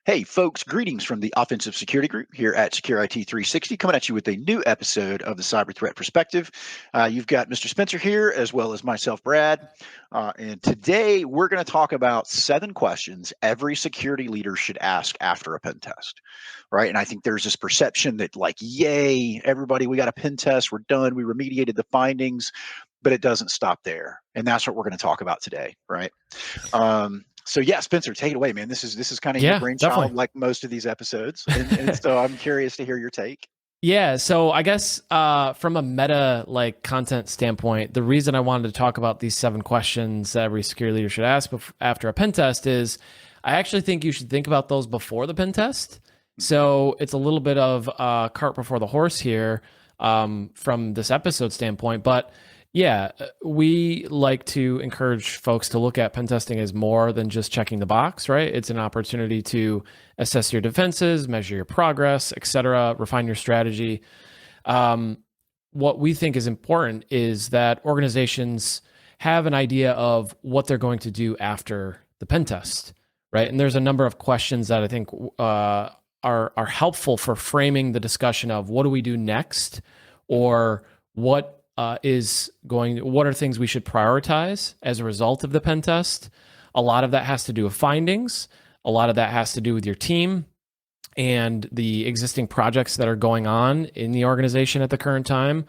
Hey, folks, greetings from the Offensive Security Group here at Secure IT 360, coming at you with a new episode of the Cyber Threat Perspective. You've got Mr. Spencer here, as well as myself, Brad. And today we're going to talk about 7 questions every security leader should ask after a pen test, right? And I think there's this perception that, like, yay, everybody, we got a pen test, we're done, we remediated the findings, but it doesn't stop there. And that's what we're going to talk about today, right? So yeah, Spencer, take it away, man. This is kind of your Yeah, brainchild, definitely. like most of these episodes, and so I'm curious to hear your take. Yeah, so I guess from a meta content standpoint, the reason I wanted to talk about these 7 questions that every security leader should ask after a pen test is I actually think you should think about those before the pen test. So it's a little bit of cart before the horse here from this episode standpoint, but yeah, we like to encourage folks to look at pen testing as more than just checking the box, right? It's an opportunity to assess your defenses, measure your progress, et cetera, refine your strategy. What we think is important is that organizations have an idea of what they're going to do after the pen test, right? And there's a number of questions that I think are helpful for framing the discussion of what do we do next, or what are things we should prioritize as a result of the pen test. A lot of that has to do with findings. A lot of that has to do with your team and the existing projects that are going on in the organization at the current time,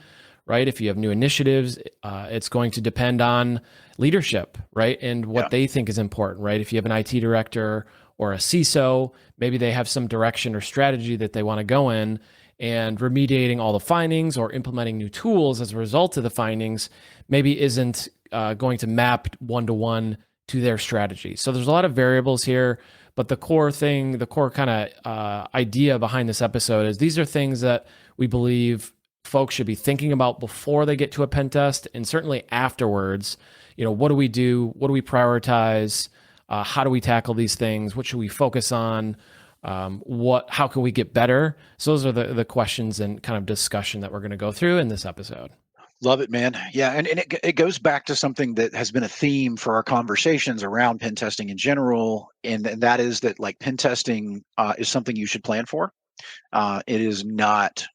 right? If you have new initiatives, it's going to depend on leadership, right? And what they think is important, right? If you have an IT director or a CISO, maybe they have some direction or strategy that they want to go in, and remediating all the findings or implementing new tools as a result of the findings maybe isn't going to map one-to-one to their strategy. So there's a lot of variables here, but the core kind of idea behind this episode is these are things that we believe folks should be thinking about before they get to a pen test, and certainly afterwards. What do we do? What do we prioritize? How do we tackle these things? What should we focus on? How can we get better? So those are the questions and kind of discussion that we're going to go through in this episode. Love it, man. Yeah, and it goes back to something that has been a theme for our conversations around pen testing in general, and that is that, like, pen testing is something you should plan for. It is not.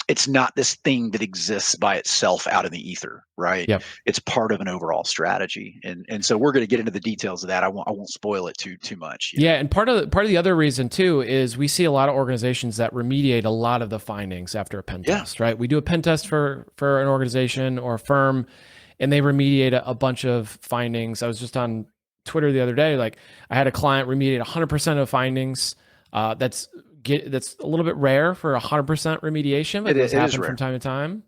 It's not this thing that exists by itself out in the ether, right? Yep. It's part of an overall strategy, and so we're going to get into the details of that. I won't spoil it too much. Yeah, and part of the other reason too is we see a lot of organizations that remediate a lot of the findings after a pen test, right? We do a pen test for an organization or a firm, and they remediate a bunch of findings. I was just on Twitter the other day, like I had a client remediate 100% of findings. That's a little bit rare for 100% remediation, but it does happen from time to time.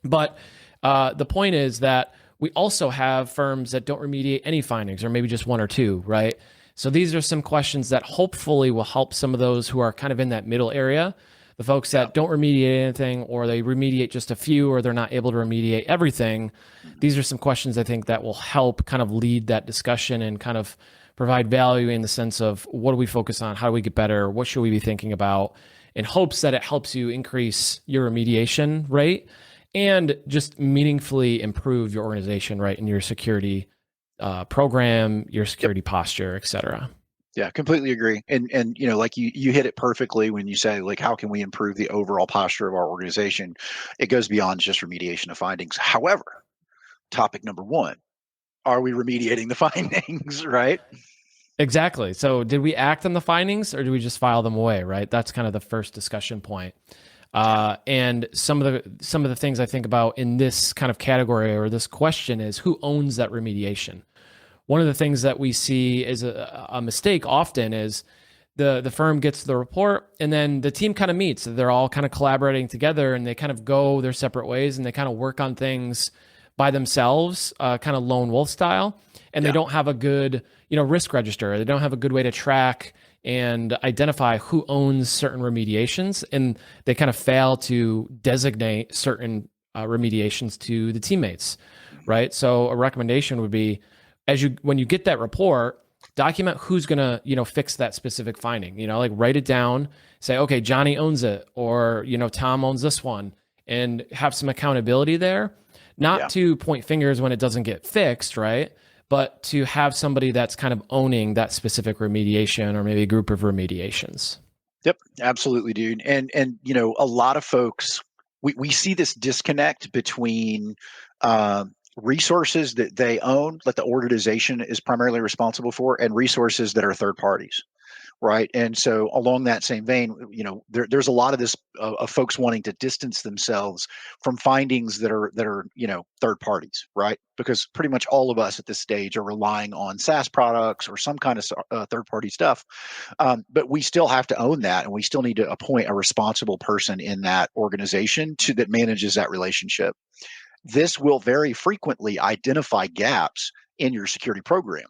But the point is that we also have firms that don't remediate any findings, or maybe just 1 or 2, right? So these are some questions that hopefully will help some of those who are kind of in that middle area, the folks that don't remediate anything, or they remediate just a few, or they're not able to remediate everything. These are some questions I think that will help kind of lead that discussion and kind of provide value in the sense of what do we focus on? How do we get better? What should we be thinking about? In hopes that it helps you increase your remediation rate and just meaningfully improve your organization, right? And your security program, your security posture, et cetera. Yeah, completely agree. And like you hit it perfectly when you say, like, how can we improve the overall posture of our organization? It goes beyond just remediation of findings. However, topic number 1, are we remediating the findings, right? Exactly. So did we act on the findings, or do we just file them away, right? That's kind of the first discussion point. And some of the things I think about in this kind of category or this question is who owns that remediation. One of the things that we see is a mistake often is the firm gets the report, and then the team kind of meets. They're all kind of collaborating together, and they kind of go their separate ways, and they kind of work on things by themselves, kind of lone wolf style, and they don't have a good risk register. They don't have a good way to track and identify who owns certain remediations, and they kind of fail to designate certain remediations to the teammates, right? So a recommendation would be, when you get that report, document who's gonna fix that specific finding. Like write it down, say, okay, Johnny owns it, or Tom owns this one, and have some accountability there. Not to point fingers when it doesn't get fixed, right? but to have somebody that's kind of owning that specific remediation or maybe a group of remediations. Yep, absolutely, dude. And a lot of folks, we see this disconnect between uh, resources that they own, that the organization is primarily responsible for, and resources that are third parties. Right. And so along that same vein, there's a lot of this of folks wanting to distance themselves from findings that are third parties, right? Because pretty much all of us at this stage are relying on SaaS products or some kind of third party stuff. But we still have to own that, and we still need to appoint a responsible person in that organization that manages that relationship. This will very frequently identify gaps in your security program,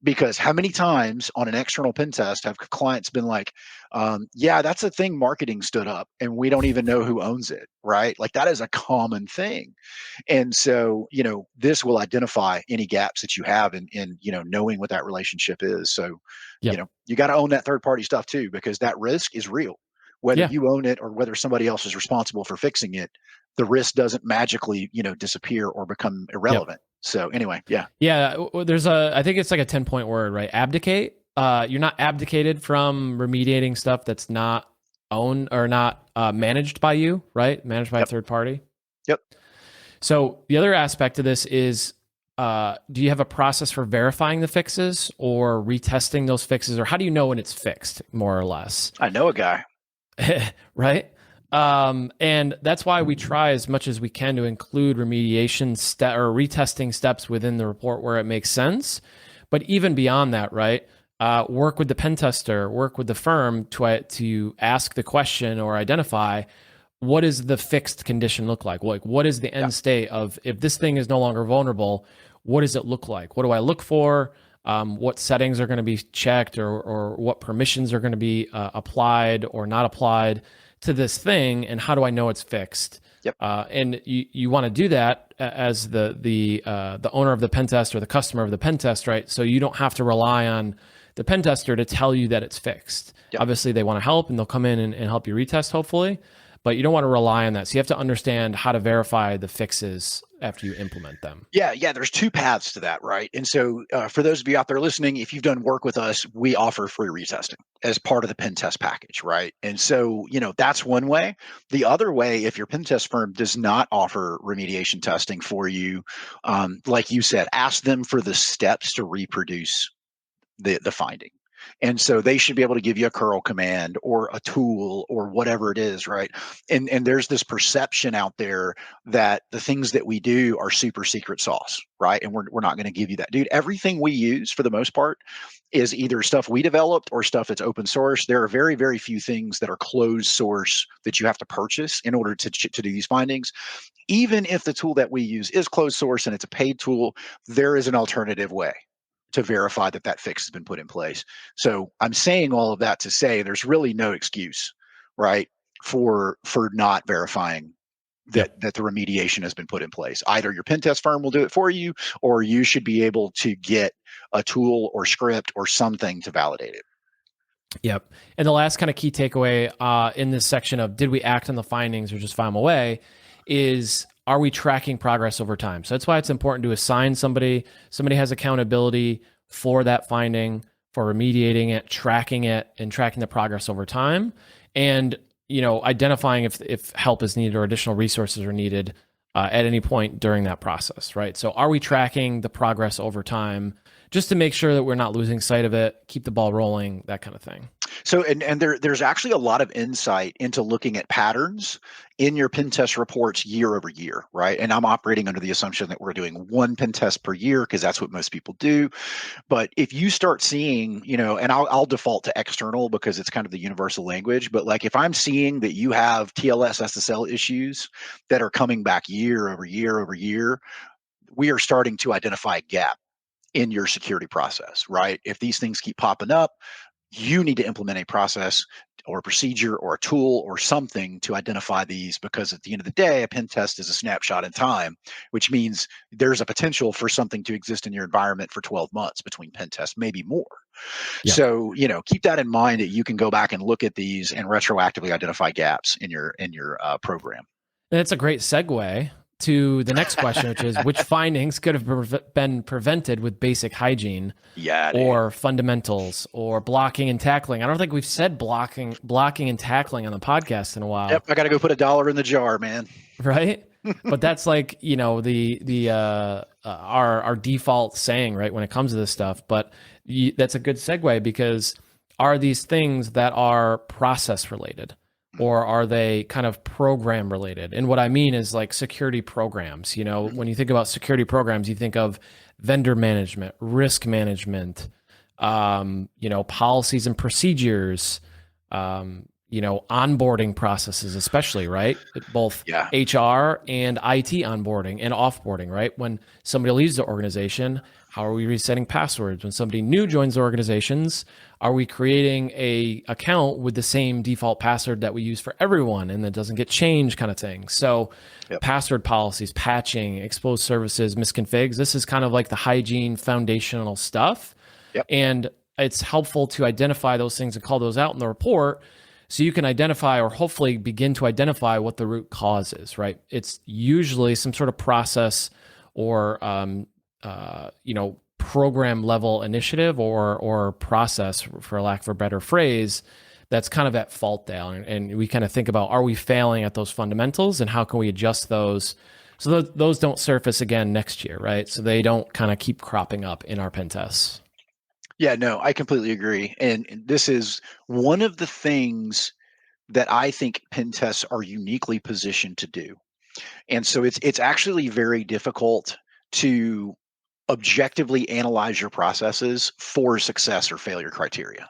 because how many times on an external pen test have clients been like, yeah, that's a thing marketing stood up and we don't even know who owns it, right? Like that is a common thing. And so, this will identify any gaps that you have in knowing what that relationship is. So, Yep. you got to own that third party stuff too, because that risk is real. Whether Yeah. you own it or whether somebody else is responsible for fixing it, the risk doesn't magically, disappear or become Yep. irrelevant. So anyway, yeah. Yeah. There's I think it's like a 10-point word, right? Abdicate. You're not abdicated from remediating stuff that's not owned or not managed by you, right? Managed by a Yep. third party. Yep. So the other aspect of this is, do you have a process for verifying the fixes or retesting those fixes, or how do you know when it's fixed, more or less? I know a guy. Right? And that's why we try as much as we can to include remediation or retesting steps within the report where it makes sense. But even beyond that, right? Work with the pen tester, work with the firm to ask the question or identify, what does the fixed condition look like? Like, what is the end state of, if this thing is no longer vulnerable, what does it look like? What do I look for? What settings are going to be checked, or what permissions are going to be applied or not applied to this thing, and how do I know it's fixed? Yep. And you want to do that as the owner of the pen test or the customer of the pen test, right? So you don't have to rely on the pen tester to tell you that it's fixed. Yep. Obviously, they want to help, and they'll come in and help you retest, hopefully. But you don't want to rely on that. So you have to understand how to verify the fixes after you implement them. Yeah. There's two paths to that, right? And so for those of you out there listening, if you've done work with us, we offer free retesting as part of the pen test package, right? And so, that's one way. The other way, if your pen test firm does not offer remediation testing for you, like you said, ask them for the steps to reproduce the finding. And so they should be able to give you a curl command or a tool or whatever it is, right? And there's this perception out there that the things that we do are super secret sauce, right? And we're not going to give you that. Dude, everything we use for the most part is either stuff we developed or stuff that's open source. There are very, very few things that are closed source that you have to purchase in order to do these findings. Even if the tool that we use is closed source and it's a paid tool, there is an alternative way to verify that fix has been put in place. So I'm saying all of that to say there's really no excuse, right, for not verifying that the remediation has been put in place. Either your pen test firm will do it for you, or you should be able to get a tool or script or something to validate it. Yep. And the last kind of key takeaway in this section of did we act on the findings or just file them away is, are we tracking progress over time? So that's why it's important to assign somebody has accountability for that finding, for remediating it, and tracking the progress over time, and identifying if help is needed or additional resources are needed at any point during that process, right? So are we tracking the progress over time just to make sure that we're not losing sight of it, keep the ball rolling, that kind of thing? So, and there's actually a lot of insight into looking at patterns in your pen test reports year over year, right? And I'm operating under the assumption that we're doing one pen test per year because that's what most people do. But if you start seeing, and I'll default to external because it's kind of the universal language, but like if I'm seeing that you have TLS SSL issues that are coming back year over year over year, we are starting to identify a gap in your security process, right? If these things keep popping up, you need to implement a process or a procedure or a tool or something to identify these, because at the end of the day, a pen test is a snapshot in time, which means there's a potential for something to exist in your environment for 12 months between pen tests, maybe more. Yeah. So, keep that in mind that you can go back and look at these and retroactively identify gaps in your program. And it's a great segue to the next question, which is which findings could have been prevented with basic hygiene or fundamentals or blocking and tackling. I don't think we've said blocking and tackling on the podcast in a while. Yep, I got to go put $1 in the jar, man. Right? But that's like, our default saying, right, when it comes to this stuff. But that's a good segue, because are these things that are process related, or are they kind of program related? And what I mean is like security programs. When you think about security programs, you think of vendor management, risk management, policies and procedures, onboarding processes, especially, right? Both HR and IT onboarding and offboarding, right? When somebody leaves the organization, how are we resetting passwords? When somebody new joins the organizations, are we creating a account with the same default password that we use for everyone and that doesn't get changed, kind of thing? So password policies, patching, exposed services, misconfigs, this is kind of like the hygiene foundational stuff. And it's helpful to identify those things and call those out in the report, so you can identify, or hopefully begin to identify, what the root cause is, right? It's usually some sort of process or, program level initiative or process, for lack of a better phrase, that's kind of at fault there. And we kind of think about, are we failing at those fundamentals, and how can we adjust those so those don't surface again next year, right? So they don't kind of keep cropping up in our pen tests. Yeah, no, I completely agree. And this is one of the things that I think pen tests are uniquely positioned to do. And so it's actually very difficult to objectively analyze your processes for success or failure criteria,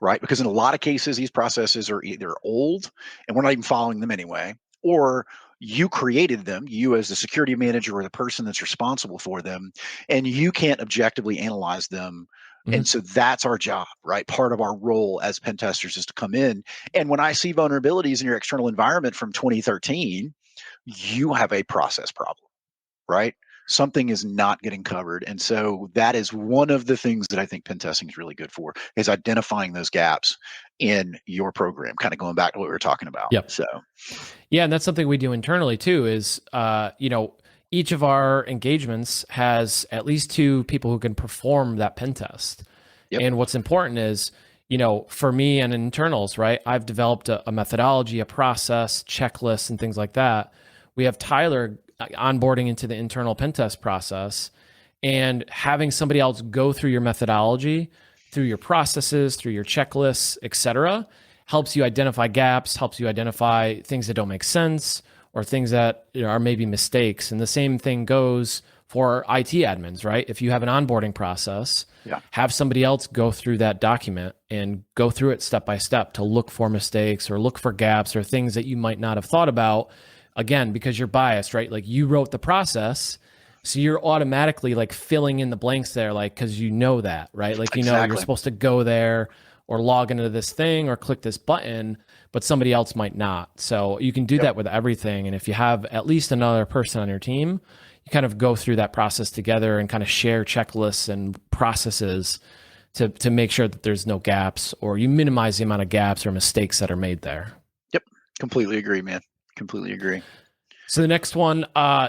right? Because in a lot of cases, these processes are either old and we're not even following them anyway, or you created them, you as the security manager or the person that's responsible for them, and you can't objectively analyze them. And so that's our job, right? Part of our role as pen testers is to come in. And when I see vulnerabilities in your external environment from 2013, you have a process problem, right? Something is not getting covered. And so that is one of the things that I think pen testing is really good for, is identifying those gaps in your program, kind of going back to what we were talking about. So, yeah, and that's something we do internally too, is, each of our engagements has at least 2 people who can perform that pen test. And what's important is, for me and internals, right, I've developed a methodology, a process, checklists, and things like that. We have Tyler onboarding into the internal pen test process, and having somebody else go through your methodology, through your processes, through your checklists, et cetera, helps you identify gaps, helps you identify things that don't make sense, or things that are maybe mistakes. And the same thing goes for IT admins, right? If you have an onboarding process, have somebody else go through that document and go through it step by step to look for mistakes or look for gaps or things that you might not have thought about. Again, because you're biased, right? Like, you wrote the process, so you're automatically like filling in the blanks there, like, because you know that, right? Like, you're supposed to go there or log into this thing or click this button, but somebody else might not. So you can do that with everything. And if you have at least another person on your team, you kind of go through that process together and kind of share checklists and processes to make sure that there's no gaps, or you minimize the amount of gaps or mistakes that are made there. Yep. Completely agree, man. Completely agree. So the next one,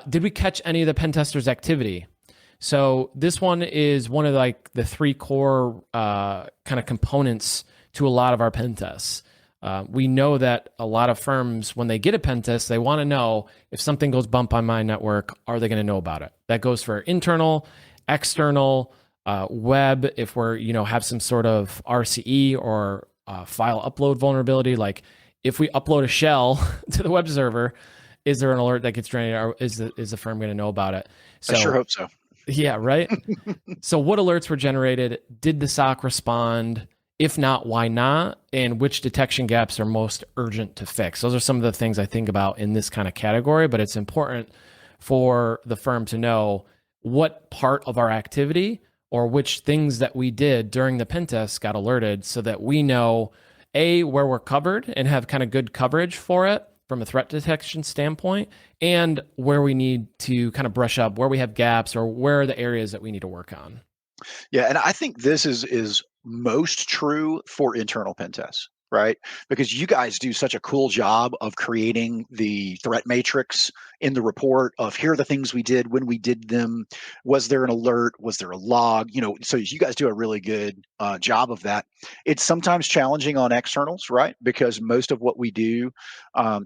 did we catch any of the pen testers' activity? So this one is one of like the 3 core kind of components to a lot of our pen tests. We know that a lot of firms, when they get a pen test, they want to know if something goes bump on my network, are they going to know about it? That goes for internal, external, web. If we're, have some sort of RCE or file upload vulnerability, like if we upload a shell to the web server, is there an alert that gets generated, or is the firm going to know about it? So, I sure hope so. Yeah, right? So what alerts were generated? Did the SOC respond? If not, why not? And which detection gaps are most urgent to fix? Those are some of the things I think about in this kind of category, but it's important for the firm to know what part of our activity or which things that we did during the pen test got alerted, so that we know, A, where we're covered and have kind of good coverage for it from a threat detection standpoint, and where we need to kind of brush up, where we have gaps, or where are the areas that we need to work on. Yeah, and I think this is most true for internal pen tests. right? Because you guys do such a cool job of creating the threat matrix in the report of here are the things we did when we did them. Was there an alert? Was there a log? So you guys do a really good job of that. It's sometimes challenging on externals, right? Because most of what we do,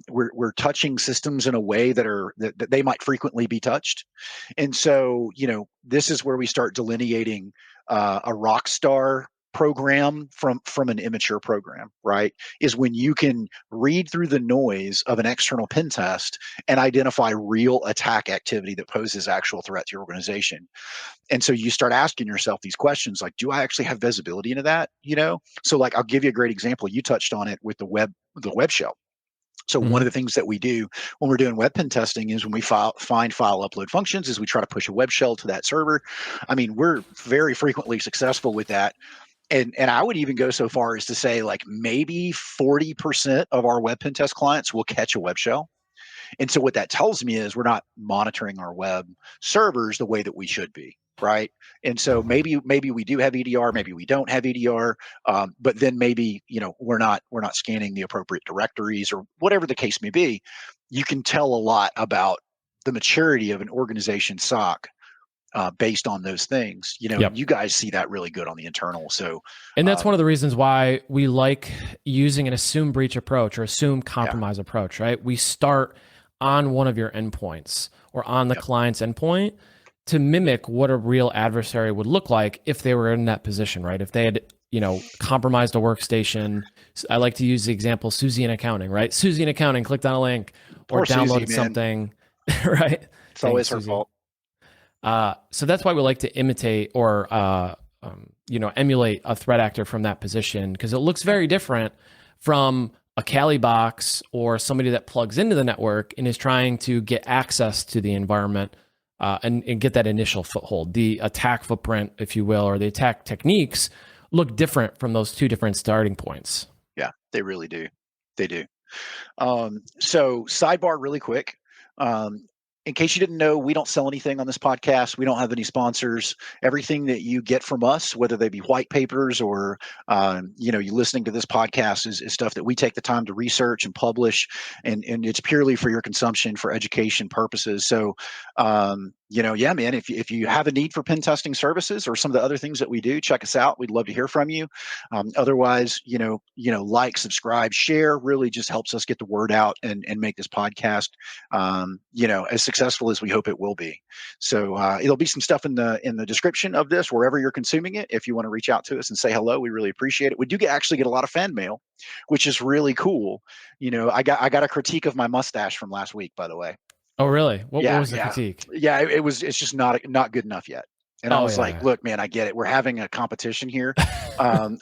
we're touching systems in a way that they might frequently be touched. And so, this is where we start delineating a rock star program from an immature program, right? Is when you can read through the noise of an external pen test and identify real attack activity that poses actual threat to your organization. And so you start asking yourself these questions like, do I actually have visibility into that? So like, I'll give you a great example. You touched on it with the web shell. So one of the things that we do when we're doing web pen testing is when we find file upload functions is we try to push a web shell to that server. I mean, we're very frequently successful with that. And I would even go so far as to say like maybe 40% of our web pen test clients will catch a web shell. And so what that tells me is we're not monitoring our web servers the way that we should be, right? And so maybe we do have EDR, maybe we don't have EDR, but then maybe we're not scanning the appropriate directories or whatever the case may be. You can tell a lot about the maturity of an organization SOC based on those things. Yep. You guys see that really good on the internal. So, and that's one of the reasons why we like using an assume breach approach or assume compromise approach, right? We start on one of your endpoints or on the client's endpoint to mimic what a real adversary would look like if they were in that position, right? If they had, compromised a workstation. I like to use the example Susie in accounting, right? Susie in accounting clicked on a link or downloaded Susie, something, right? It's always her fault. So that's why we like to imitate or emulate a threat actor from that position, because it looks very different from a Kali box or somebody that plugs into the network and is trying to get access to the environment and get that initial foothold. The attack footprint, if you will, or the attack techniques look different from those two different starting points. Yeah, they really do. They do. So sidebar really quick. In case you didn't know, we don't sell anything on this podcast. We don't have any sponsors. Everything that you get from us, whether they be white papers or, you listening to this podcast is stuff that we take the time to research and publish, and it's purely for your consumption, for education purposes. So, yeah, man, if you have a need for pen testing services or some of the other things that we do, check us out. We'd love to hear from you. Otherwise, like, subscribe, share really just helps us get the word out and make this podcast, as successful as we hope it will be. So it'll be some stuff in the description of this, wherever you're consuming it. If you want to reach out to us and say hello, we really appreciate it. We do actually get a lot of fan mail, which is really cool. I got a critique of my mustache from last week, by the way. Oh, really? What was the critique? Yeah, it's just not good enough yet. And I was like, look, man, I get it. We're having a competition here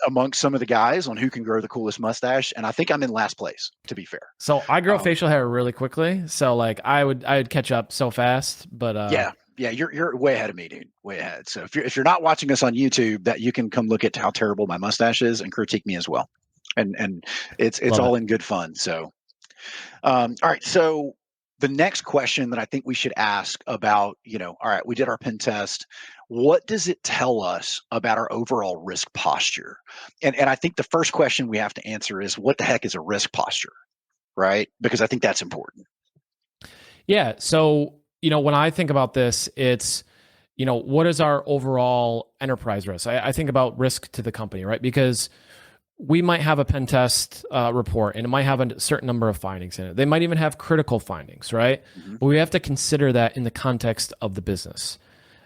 amongst some of the guys on who can grow the coolest mustache. And I think I'm in last place, to be fair. So I grow facial hair really quickly. So like I would catch up so fast, but yeah, you're way ahead of me, dude. Way ahead. So if you're not watching us on YouTube, that you can come look at how terrible my mustache is and critique me as well. And it's all in good fun. So, all right. So the next question that I think we should ask about, all right, we did our pen test. What does it tell us about our overall risk posture? And I think the first question we have to answer is, what the heck is a risk posture, right? Because I think that's important. Yeah. So, when I think about this, it's, what is our overall enterprise risk? I think about risk to the company, right? Because we might have a pen test report and it might have a certain number of findings in it. They might even have critical findings, right? Mm-hmm. But we have to consider that in the context of the business.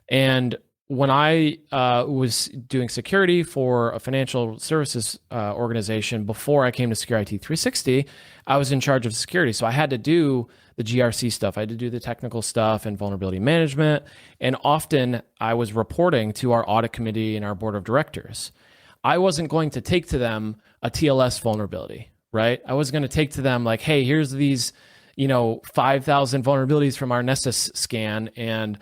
And when I was doing security for a financial services organization before I came to Security IT 360, I was in charge of security. So I had to do the GRC stuff. I had to do the technical stuff and vulnerability management. And often I was reporting to our audit committee and our board of directors. I wasn't going to take to them a TLS vulnerability, right? I was going to take to them like, hey, here's these, 5,000 vulnerabilities from our Nessus scan, and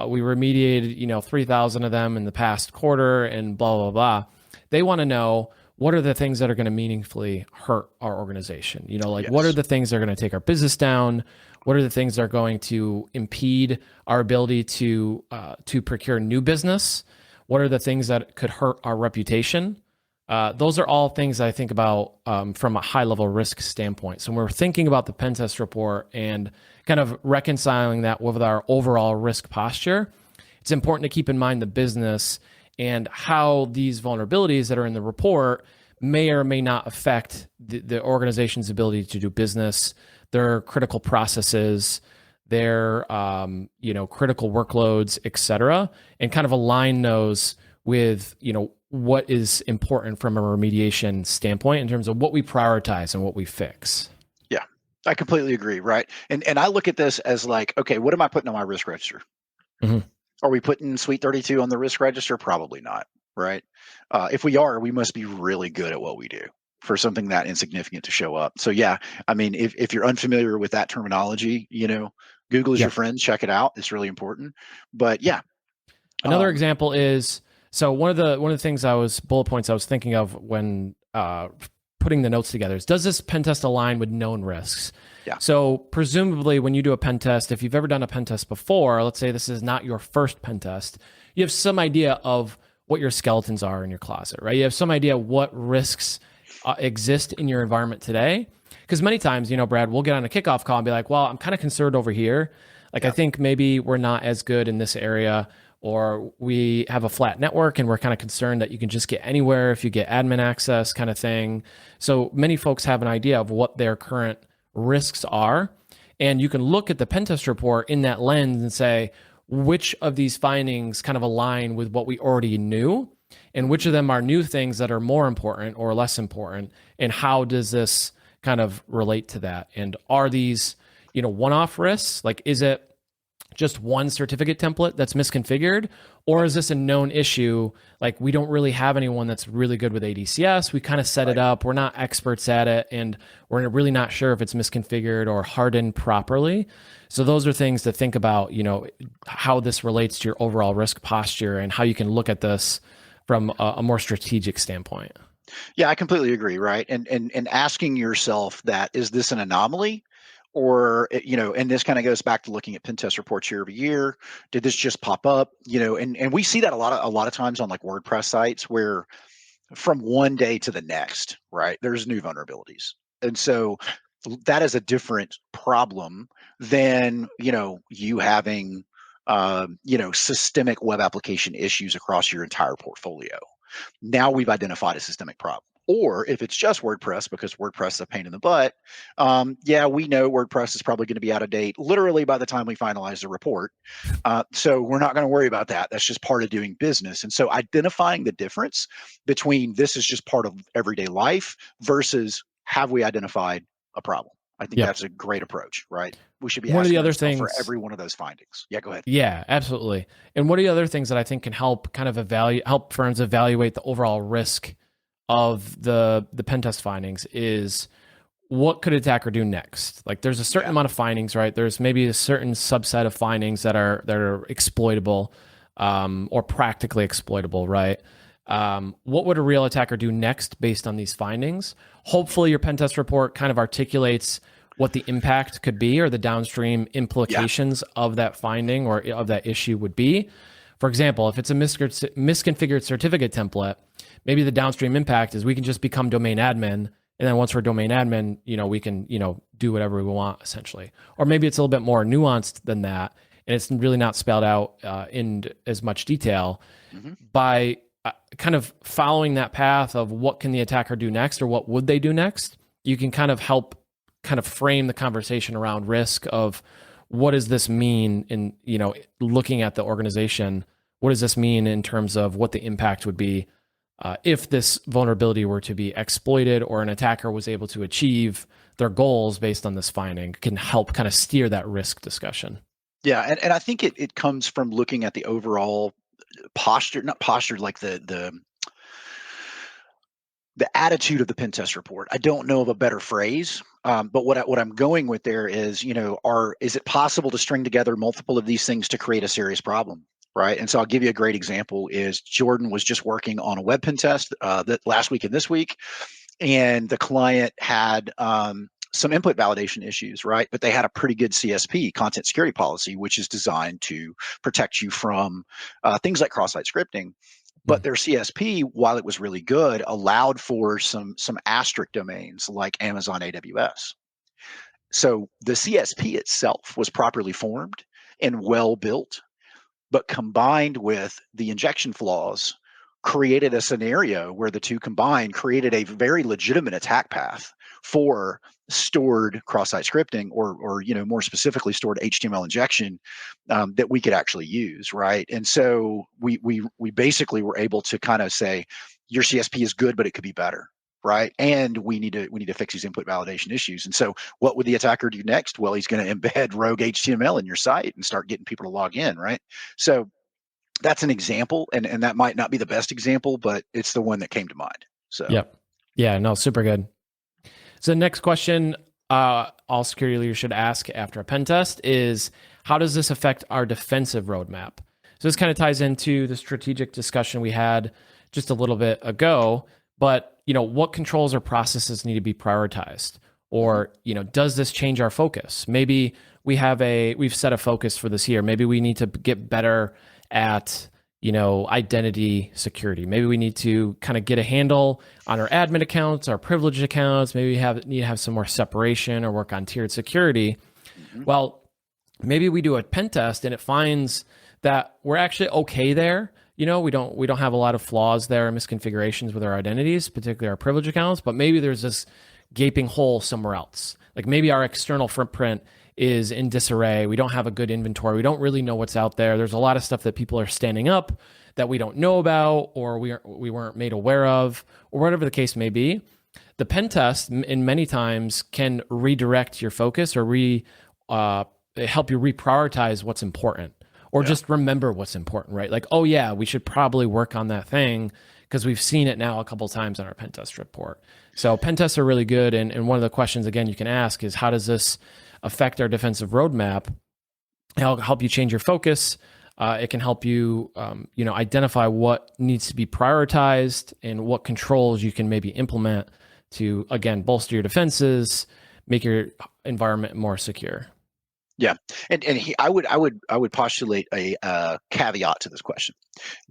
we remediated, 3,000 of them in the past quarter, and blah, blah, blah. They want to know, what are the things that are going to meaningfully hurt our organization? What are the things that are going to take our business down? What are the things that are going to impede our ability to procure new business? What are the things that could hurt our reputation? Those are all things I think about from a high level risk standpoint. So when we're thinking about the pen test report and kind of reconciling that with our overall risk posture, it's important to keep in mind the business and how these vulnerabilities that are in the report may or may not affect the organization's ability to do business, their critical processes, their critical workloads, et cetera, and kind of align those with what is important from a remediation standpoint in terms of what we prioritize and what we fix. Yeah, I completely agree. Right. And I look at this as like, okay, what am I putting on my risk register? Mm-hmm. Are we putting Suite 32 on the risk register? Probably not. Right. If we are, we must be really good at what we do for something that insignificant to show up. So yeah, I mean, if you're unfamiliar with that terminology, Google is your friend. Check it out. It's really important. But yeah. Another example is, so one of the things bullet points I was thinking of when putting the notes together is, does this pen test align with known risks? Yeah. So presumably when you do a pen test, if you've ever done a pen test before, let's say this is not your first pen test, you have some idea of what your skeletons are in your closet, right? You have some idea what risks exist in your environment today. Because many times, Brad, we'll get on a kickoff call and be like, well, I'm kind of concerned over here. Like, I think maybe we're not as good in this area, or we have a flat network and we're kind of concerned that you can just get anywhere if you get admin access kind of thing. So many folks have an idea of what their current risks are. And you can look at the pen test report in that lens and say, which of these findings kind of align with what we already knew? And which of them are new things that are more important or less important? And how does this kind of relate to that? And are these, one-off risks? Like, is it just one certificate template that's misconfigured? Or is this a known issue? Like, we don't really have anyone that's really good with ADCS. We kind of set it up. We're not experts at it. And we're really not sure if it's misconfigured or hardened properly. So those are things to think about, how this relates to your overall risk posture and how you can look at this from a more strategic standpoint. Yeah, I completely agree. Right. And asking yourself that, is this an anomaly? Or, and this kind of goes back to looking at pen test reports year over year. Did this just pop up? And we see that a lot of times on like WordPress sites where from one day to the next, right, there's new vulnerabilities. And so that is a different problem than, you having, systemic web application issues across your entire portfolio. Now we've identified a systemic problem. Or if it's just WordPress, because WordPress is a pain in the butt, we know WordPress is probably going to be out of date literally by the time we finalize the report. So we're not going to worry about that. That's just part of doing business. And so identifying the difference between this is just part of everyday life versus have we identified a problem? I think that's a great approach, right? We should be one of the asking other things for every one of those findings. Yeah, go ahead. Yeah, absolutely. And one of the other things that I think can help kind of help firms evaluate the overall risk of the pen test findings is, what could attacker do next? Like, there's a certain amount of findings, right? There's maybe a certain subset of findings that are exploitable, or practically exploitable, right? What would a real attacker do next based on these findings? Hopefully your pen test report kind of articulates what the impact could be or the downstream implications of that finding or of that issue would be. For example, if it's a misconfigured certificate template, maybe the downstream impact is we can just become domain admin. And then once we're domain admin, we can, do whatever we want essentially. Or maybe it's a little bit more nuanced than that. And it's really not spelled out in as much detail. By kind of following that path of what can the attacker do next or what would they do next, you can kind of help kind of frame the conversation around risk of, what does this mean in, looking at the organization? What does this mean in terms of what the impact would be if this vulnerability were to be exploited or an attacker was able to achieve their goals based on this finding? Can help kind of steer that risk discussion. Yeah, and I think it comes from looking at the overall posture, not posture, like the attitude of the pen test report. I don't know of a better phrase, but what I'm going with there is, is it possible to string together multiple of these things to create a serious problem, right? And so I'll give you a great example. Is Jordan was just working on a web pen test that last week and this week, and the client had some input validation issues, right? But they had a pretty good CSP, content security policy, which is designed to protect you from things like cross-site scripting. But their CSP, while it was really good, allowed for some asterisk domains like Amazon AWS. So the CSP itself was properly formed and well built, but combined with the injection flaws, created a scenario where the two combined created a very legitimate attack path for stored cross-site scripting, or more specifically stored HTML injection, that we could actually use, right? And so we basically were able to kind of say, your CSP is good, but it could be better, right? And we need to fix these input validation issues. And so what would the attacker do next? Well, he's going to embed rogue HTML in your site and start getting people to log in, right? So that's an example, and that might not be the best example, but it's the one that came to mind. So Yep. Yeah, no, super good. So next question all security leaders should ask after a pen test is, how does this affect our defensive roadmap? So this kind of ties into the strategic discussion we had just a little bit ago, but what controls or processes need to be prioritized? Or, does this change our focus? Maybe we've set a focus for this year. Maybe we need to get better at identity security. Maybe we need to kind of get a handle on our admin accounts, our privileged accounts. Maybe we need to have some more separation or work on tiered security. Well, maybe we do a pen test and it finds that we're actually okay there. We don't have a lot of flaws there, misconfigurations with our identities, particularly our privileged accounts, but maybe there's this gaping hole somewhere else. Like maybe our external footprint is in disarray. We don't have a good inventory. We don't really know what's out there. There's a lot of stuff that people are standing up that we don't know about, or we weren't made aware of, or whatever the case may be. The pen test, in many times, can redirect your focus or help you reprioritize what's important, or just remember what's important, right? Like, oh yeah, we should probably work on that thing because we've seen it now a couple of times on our pen test report. So pen tests are really good. And one of the questions, again, you can ask is, how does this affect our defensive roadmap? It'll help you change your focus. It can help you, identify what needs to be prioritized and what controls you can maybe implement to, again, bolster your defenses, make your environment more secure. Yeah, and I would postulate a caveat to this question.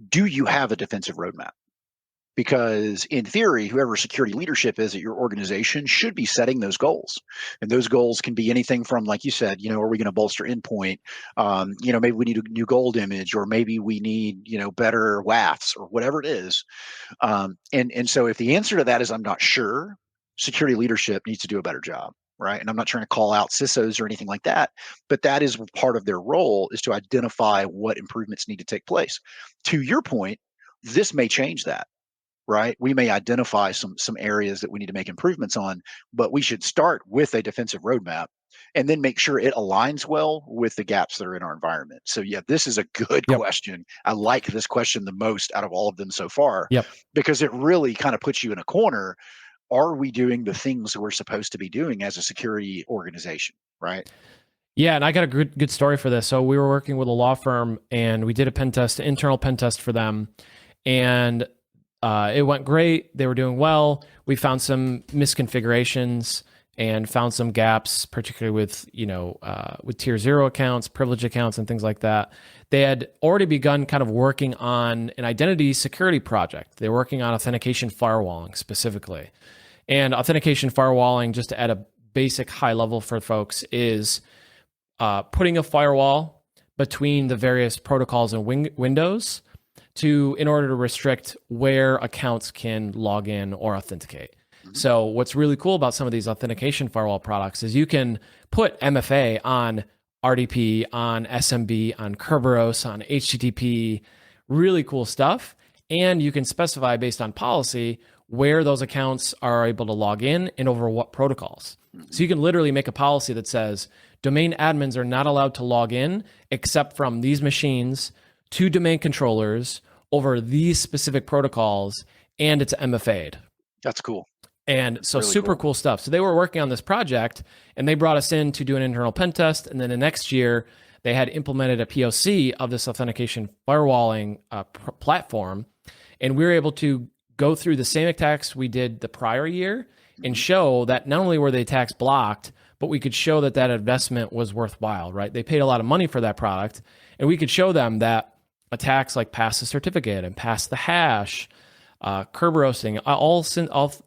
Do you have a defensive roadmap? Because in theory, whoever security leadership is at your organization should be setting those goals. And those goals can be anything from, like you said, are we going to bolster endpoint? Maybe we need a new gold image, or maybe we need, better WAFs, or whatever it is. And so if the answer to that is I'm not sure, security leadership needs to do a better job. Right. And I'm not trying to call out CISOs or anything like that, but that is part of their role, is to identify what improvements need to take place. To your point, this may change that. Right. We may identify some areas that we need to make improvements on, but we should start with a defensive roadmap and then make sure it aligns well with the gaps that are in our environment. So yeah, this is a good question. I like this question the most out of all of them so far, because it really kind of puts you in a corner. Are we doing the things we're supposed to be doing as a security organization? Right. Yeah, and I got a good story for this. So we were working with a law firm and we did a pen test, internal pen test for them. And it went great. They were doing well. We found some misconfigurations and found some gaps, particularly with tier 0 accounts, privileged accounts, and things like that. They had already begun kind of working on an identity security project. They were working on authentication firewalling specifically. And authentication firewalling, just at a basic high level for folks, is putting a firewall between the various protocols and windows in order to restrict where accounts can log in or authenticate. So what's really cool about some of these authentication firewall products is you can put MFA on RDP, on SMB, on Kerberos, on HTTP, really cool stuff. And you can specify based on policy where those accounts are able to log in and over what protocols. So you can literally make a policy that says domain admins are not allowed to log in except from these machines to domain controllers over these specific protocols, and it's MFA'd. That's cool. And so really super cool stuff. So they were working on this project and they brought us in to do an internal pen test. And then the next year they had implemented a POC of this authentication firewalling platform. And we were able to go through the same attacks we did the prior year and show that not only were the attacks blocked, but we could show that investment was worthwhile, right? They paid a lot of money for that product, and we could show them that attacks like pass the certificate and pass the hash, curb roasting, all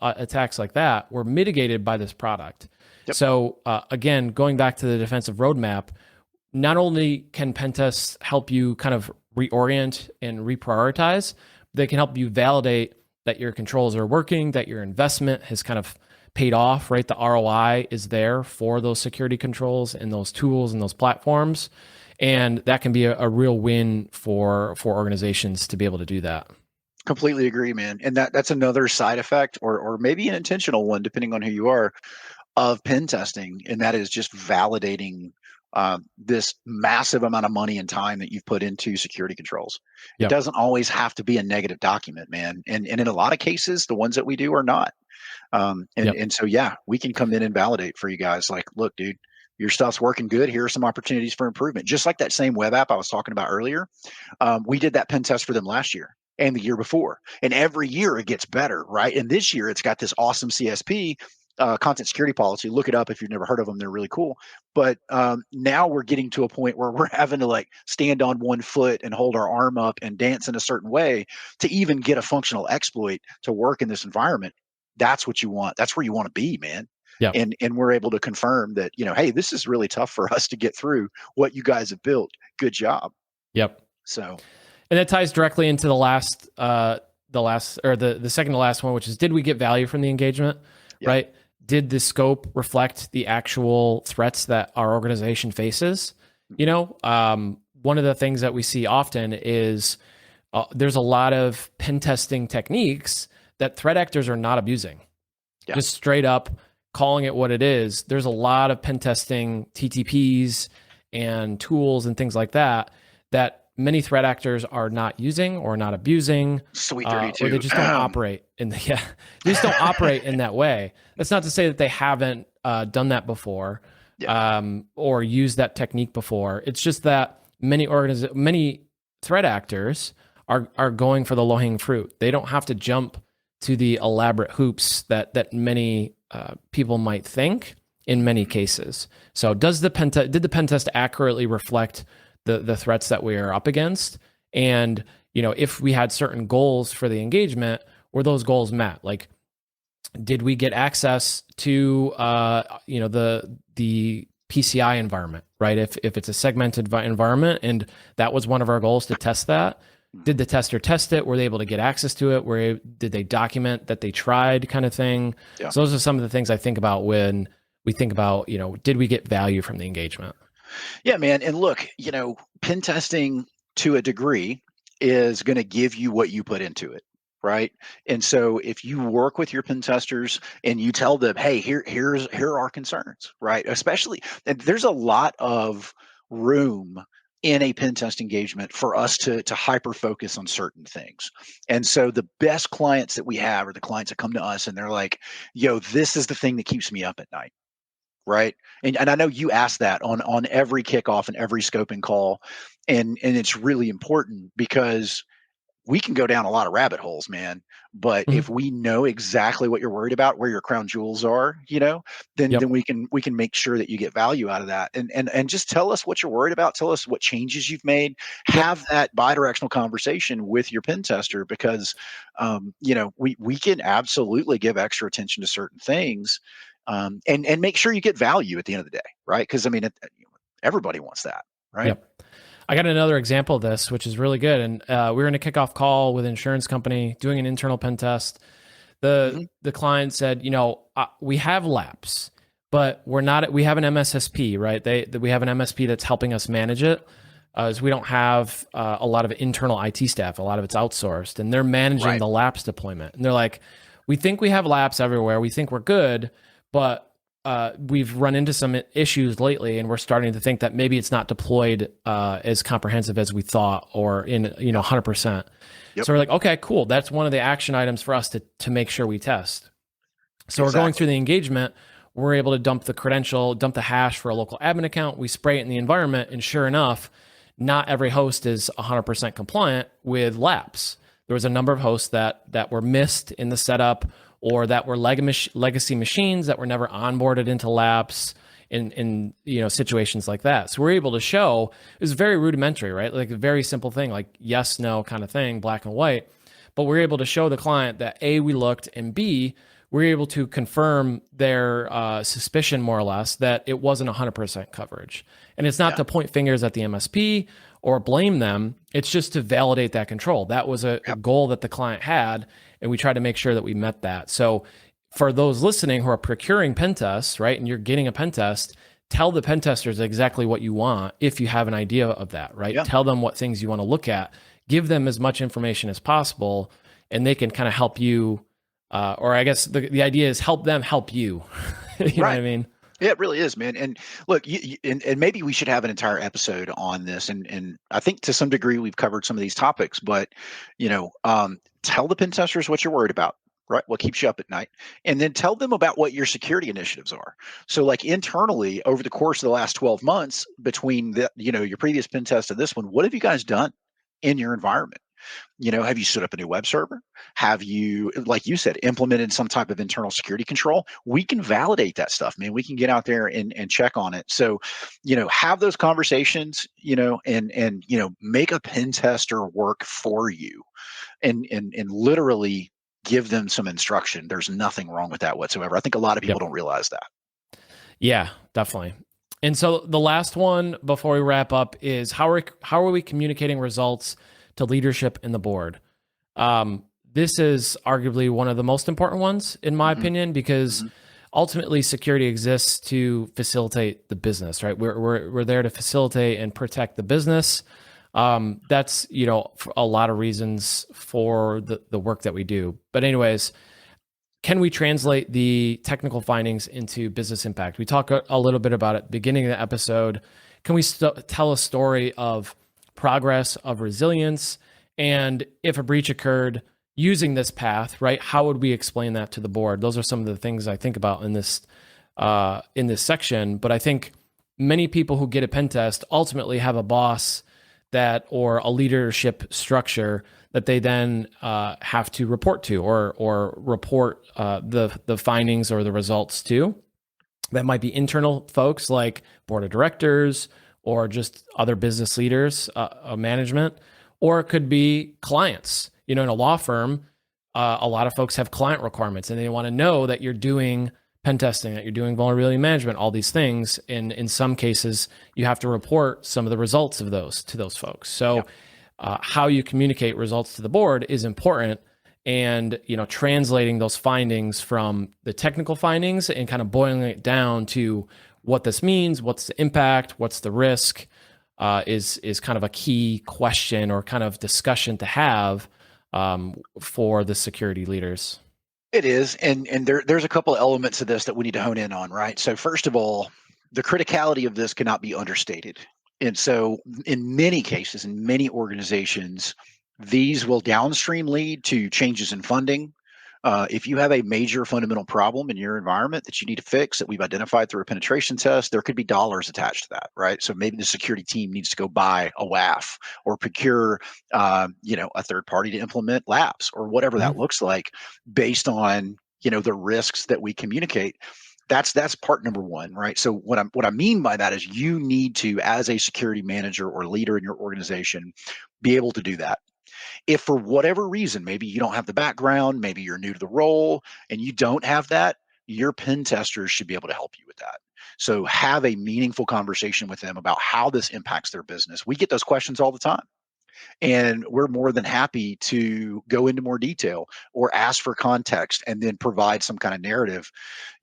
attacks like that were mitigated by this product. Yep. So again, going back to the defensive roadmap, not only can pen tests help you kind of reorient and reprioritize, they can help you validate that your controls are working, that your investment has kind of paid off, right? The ROI is there for those security controls and those tools and those platforms. And that can be a real win for organizations to be able to do that. Completely agree, man. And that's another side effect, or maybe an intentional one, depending on who you are, of pen testing, and that is just validating this massive amount of money and time that you've put into security controls. It Yep. doesn't always have to be a negative document, man. And in a lot of cases, the ones that we do are not. Yep. And so, yeah, we can come in and validate for you guys. Like, look, dude, your stuff's working good. Here are some opportunities for improvement. Just like that same web app I was talking about earlier. We did that pen test for them last year and the year before. And every year it gets better, right? And this year it's got this awesome CSP, content security policy. Look it up if you've never heard of them. They're really cool. But now we're getting to a point where we're having to like stand on one foot and hold our arm up and dance in a certain way to even get a functional exploit to work in this environment. That's what you want. That's where you want to be, man. Yep. And we're able to confirm that, hey, this is really tough for us to get through what you guys have built. Good job. Yep. So, and that ties directly into the second to last one, which is, did we get value from the engagement? Yep. Right? Did the scope reflect the actual threats that our organization faces? One of the things that we see often is there's a lot of pen testing techniques that threat actors are not abusing. Yeah. Just straight up calling it what it is. There's a lot of pen testing TTPs and tools and things like that many threat actors are not using or not abusing. Sweet 32. Or they just don't operate in they just don't operate in that way. That's not to say that they haven't done that before, or used that technique before. It's just that many threat actors are going for the low-hanging fruit. They don't have to jump to the elaborate hoops that many people might think in many cases. So did the pen test accurately reflect the threats that we are up against? And, if we had certain goals for the engagement, were those goals met? Like, did we get access to, the PCI environment, right? If it's a segmented environment, and that was one of our goals to test that, did the tester test it? Were they able to get access to it? Did they document that they tried, kind of thing? Yeah. So those are some of the things I think about when we think about, did we get value from the engagement? Yeah, man. And look, pen testing to a degree is going to give you what you put into it, right? And so if you work with your pen testers and you tell them, hey, here are our concerns, right? Especially, and there's a lot of room in a pen test engagement for us to hyper focus on certain things. And so the best clients that we have are the clients that come to us and they're like, yo, this is the thing that keeps me up at night. Right. And I know you ask that on every kickoff and every scoping call. And it's really important because we can go down a lot of rabbit holes, man. But if we know exactly what you're worried about, where your crown jewels are, then we can make sure that you get value out of that. And just tell us what you're worried about. Tell us what changes you've made. Have that bidirectional conversation with your pen tester because we can absolutely give extra attention to certain things. And make sure you get value at the end of the day, right? Because everybody wants that, right? Yep. I got another example of this, which is really good. And we were in a kickoff call with an insurance company doing an internal pen test. The client said, we have laps, but we have an MSSP, right? We have an MSP that's helping us manage it. As we don't have a lot of internal IT staff, a lot of it's outsourced, and they're managing the laps deployment. And they're like, we think we have laps everywhere. We think we're good. But we've run into some issues lately, and we're starting to think that maybe it's not deployed as comprehensive as we thought, or in 100%. Yep. So we're like, okay, cool. That's one of the action items for us to make sure we test. So we're going through the engagement. We're able to dump the hash for a local admin account. We spray it in the environment, and sure enough, not every host is 100% compliant with laps. There was a number of hosts that were missed in the setup, or that were legacy machines that were never onboarded into laps. in situations like that. So we're able to show it's very rudimentary, right? Like a very simple thing, like yes, no kind of thing, black and white. But we're able to show the client that A, we looked, and B, we're able to confirm their suspicion more or less that it wasn't 100% coverage. And it's not to point fingers at the MSP or blame them. It's just to validate that control. That was a goal that the client had, and we try to make sure that we met that. So for those listening who are procuring pen tests, right, and you're getting a pen test, tell the pen testers exactly what you want if you have an idea of that, right? Yeah. Tell them what things you want to look at. Give them as much information as possible, and they can kind of help you. Or I guess the idea is help them help you. You know what I mean? Yeah, it really is, man. And look, and maybe we should have an entire episode on this. And I think to some degree we've covered some of these topics, but tell the pen testers what you're worried about, right? What keeps you up at night, and then tell them about what your security initiatives are. So like internally over the course of the last 12 months between your previous pen test and this one, what have you guys done in your environment? Have you stood up a new web server? Have you, like you said, implemented some type of internal security control? We can validate that stuff, man. We can get out there and check on it. So, have those conversations, and make a pen tester work for you and literally give them some instruction. There's nothing wrong with that whatsoever. I think a lot of people don't realize that. Yeah, definitely. And so the last one before we wrap up is how are we communicating results to leadership and the board? This is arguably one of the most important ones, in my opinion, because ultimately security exists to facilitate the business, right? We're there to facilitate and protect the business. That's, for a lot of reasons for the work that we do. But anyways, can we translate the technical findings into business impact? We talk a little bit about it at the beginning of the episode. Can we tell a story of progress, of resilience, and if a breach occurred using this path, right? How would we explain that to the board? Those are some of the things I think about in this section. But I think many people who get a pen test ultimately have a boss or a leadership structure that they then have to report to or report the findings or the results to. That might be internal folks like board of directors or just other business leaders, management, or it could be clients. In a law firm, a lot of folks have client requirements and they want to know that you're doing pen testing, that you're doing vulnerability management, all these things. And in some cases, you have to report some of the results of those to those folks. So how you communicate results to the board is important. And, translating those findings from the technical findings and kind of boiling it down to what this means, what's the impact, what's the risk, is kind of a key question or kind of discussion to have for the security leaders. It is. And there's a couple of elements of this that we need to hone in on, right? So first of all, the criticality of this cannot be understated. And so in many cases, in many organizations, these will downstream lead to changes in funding. If you have a major fundamental problem in your environment that you need to fix that we've identified through a penetration test, there could be dollars attached to that, right? So maybe the security team needs to go buy a WAF or procure, a third party to implement labs or whatever that looks like based on, the risks that we communicate. That's part number one, right? So what I mean by that is you need to, as a security manager or leader in your organization, be able to do that. If for whatever reason, maybe you don't have the background, maybe you're new to the role and you don't have that, your pen testers should be able to help you with that. So have a meaningful conversation with them about how this impacts their business. We get those questions all the time. And we're more than happy to go into more detail or ask for context and then provide some kind of narrative.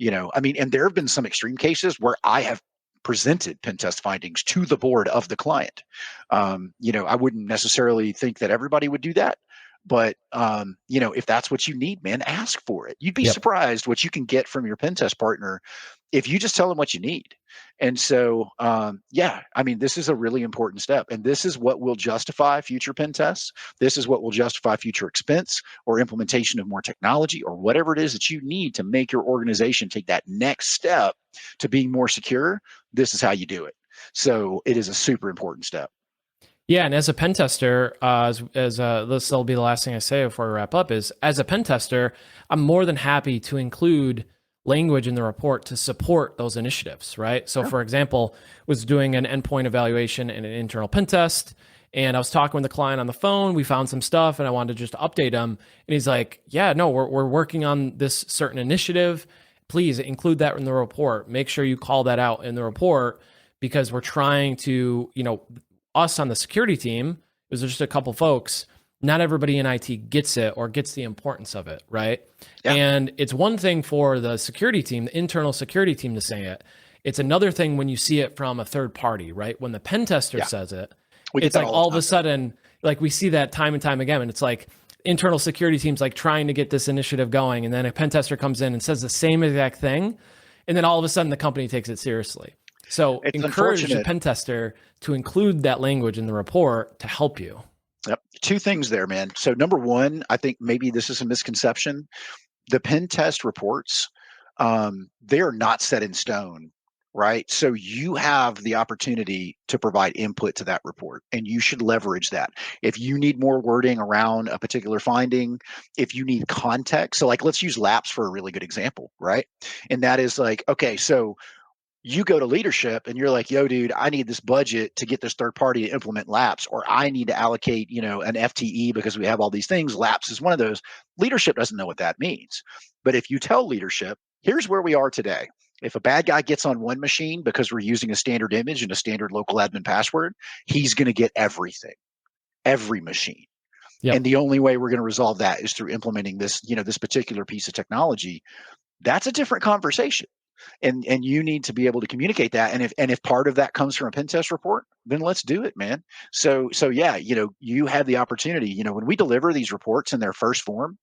And there have been some extreme cases where I have presented pen test findings to the board of the client. I wouldn't necessarily think that everybody would do that, but if that's what you need, man, ask for it. You'd be surprised what you can get from your pen test partner if you just tell them what you need. And so, this is a really important step, and this is what will justify future pen tests. This is what will justify future expense or implementation of more technology or whatever it is that you need to make your organization take that next step to being more secure. This is how you do it. So it is a super important step. Yeah, and as a pen tester, this will be the last thing I say before we wrap up, is as a pen tester, I'm more than happy to include language in the report to support those initiatives, right? So for example, was doing an endpoint evaluation and an internal pen test, and I was talking with the client on the phone. We found some stuff and I wanted to just update him. And he's like, yeah, no, we're working on this certain initiative. Please include that in the report. Make sure you call that out in the report, because we're trying to, us on the security team, it was just a couple folks, not everybody in IT gets it or gets the importance of it, right? Yeah. And it's one thing for the security team, the internal security team, to say it. It's another thing when you see it from a third party, right? When the pen tester says it, it's like all of a sudden, like we see that time and time again. And it's like internal security teams like trying to get this initiative going. And then a pen tester comes in and says the same exact thing. And then all of a sudden the company takes it seriously. So it's encourage the pen tester to include that language in the report to help you. Yep. Two things there, man. So number one, I think maybe this is a misconception. The pen test reports, they are not set in stone, right? So you have the opportunity to provide input to that report, and you should leverage that. If you need more wording around a particular finding, if you need context, so like let's use laps for a really good example, right? And that is like, okay, so you go to leadership and you're like, yo, dude, I need this budget to get this third party to implement laps, or I need to allocate, an FTE because we have all these things. Laps is one of those. Leadership doesn't know what that means. But if you tell leadership, here's where we are today. If a bad guy gets on one machine because we're using a standard image and a standard local admin password, he's going to get everything, every machine. Yep. And the only way we're going to resolve that is through implementing this, this particular piece of technology. That's a different conversation. And you need to be able to communicate that. And if part of that comes from a pen test report, then let's do it, man. So yeah, you have the opportunity, when we deliver these reports in their first form,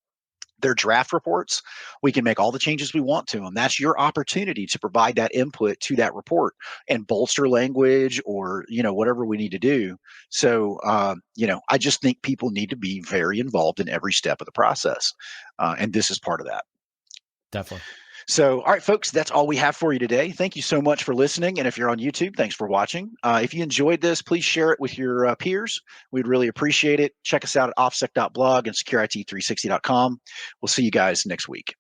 their draft reports, we can make all the changes we want to them. That's your opportunity to provide that input to that report and bolster language or, whatever we need to do. So, I just think people need to be very involved in every step of the process. And this is part of that. Definitely. So, all right, folks, that's all we have for you today. Thank you so much for listening. And if you're on YouTube, thanks for watching. If you enjoyed this, please share it with your peers. We'd really appreciate it. Check us out at offsec.blog and securit360.com. We'll see you guys next week.